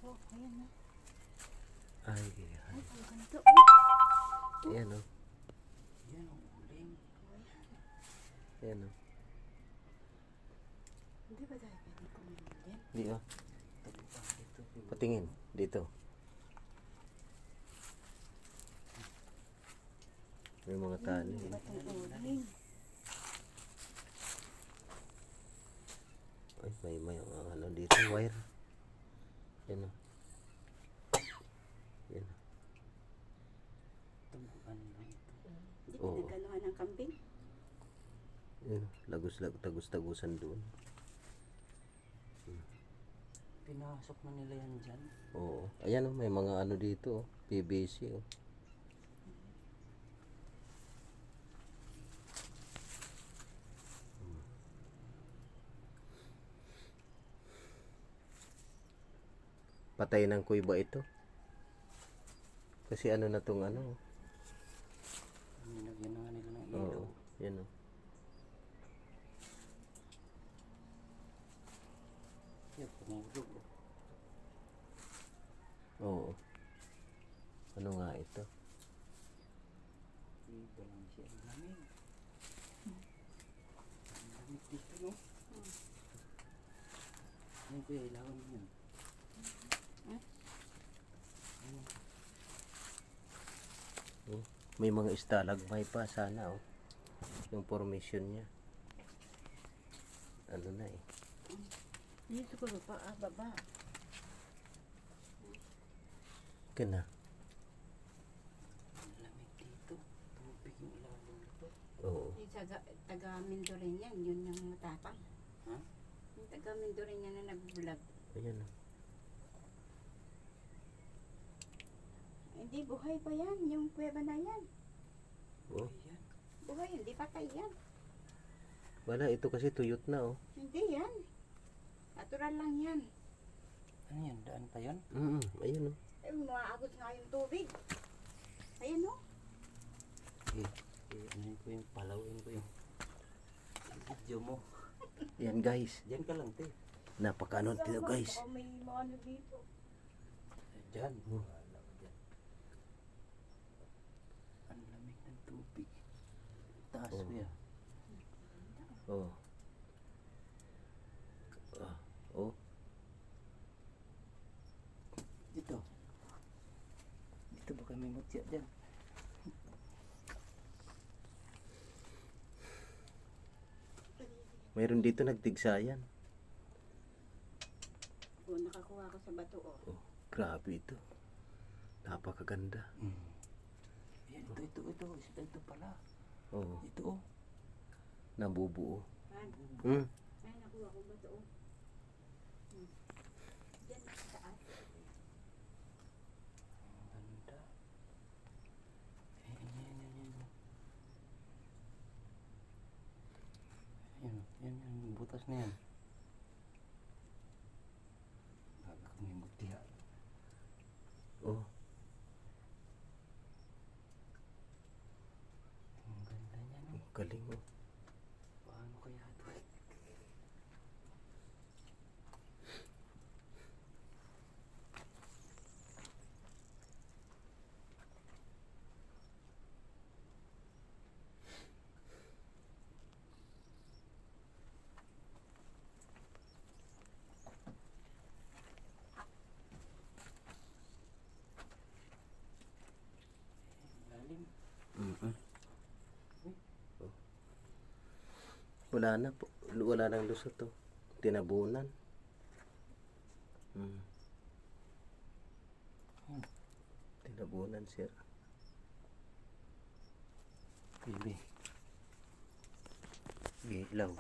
Oh, ayan na. Ay, Ay, ang ganito. ayan o. Yan ang uling. Ayan o. Hindi ba tayo pwede kumain din? Di o. Tagupan dito. Patingin. Dito. May mga tali. Ba't ang uling? Ay, may ano dito. Wire. Ayan o. Ayan o. Tagupan lang ito. Hindi Oo. pinaganohan ng kambing. Ayan o. Tagus-tagusan doon. Pinasok na nila yan dyan. Oo. Ayan o. May mga ano dito o. PVC o. Patay ng kuiba ito. Kasi ano na tong ano. Nilagyan na nga nila ng ilaw. Oo. Yan o. Yan, pumulog. Oo. Ano nga ito? Iba lang siya. Ang lamig. Ang lamig dito, no? Yan kuya, ilawan mo yan. Oh, may mga stalagmite pa sana oh. Yung formation niya. Ano na eh. Dito ko pa, baba. Kana. Ang lamig dito. Tubig yung ilalim nito. Oo. Yung taga-Mindo rin yan, yun yung matapang. Ha? Yung taga-Mindo rin yan na nag-vlog. Ayan oh. Hindi, buhay pa yan, yung kuweba na yan. Oh. Ayan. Buhay, hindi patay yan. Wala, ito kasi tuyot na oh. Hindi yan. Natural lang yan. Ano yan? Daan pa yan? Ayun oh. Eh, maaagos nga yung tubig. Ayan o. Ano ko yung palawin ko yung video mo. Yan guys. Diyan ka lang, te. Napakaano dito guys. Baka may mga ano dito. Diyan. Oh. Wala ko dyan. Ang lamig ng tubig. Taas Oh. mo yan. Oh. Ah, oh. Dito. Dito ba kami mutya dyan? Mayroon dito nagtigsayan. O, nakakuha ko sa bato o. Oh, grabe ito. Napakaganda. Ayan, ito. Ito pala. Oh, Ito, oh. nabubuo. Yan. Hmm. Ay, nakuha ko bato o. Diyan sa taas. Ang ganda. Ayan. Yan, yung butas na yan. Baga kami mutya. Oh, Ang ganda niya, no? galing oh. Paano kaya ito? Lalim. Mm-mm. Oh. Wala na po. Wala nang lusot to. Tinabunan. Hmm. Tinabunan sir. Pili. Ilaw.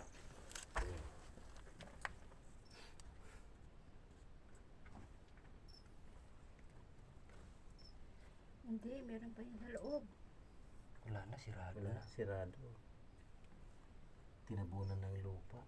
Hindi, meron pa yung sa loob. Wala na, sirado Wala, na. sirado. Tinabunan ng lupa.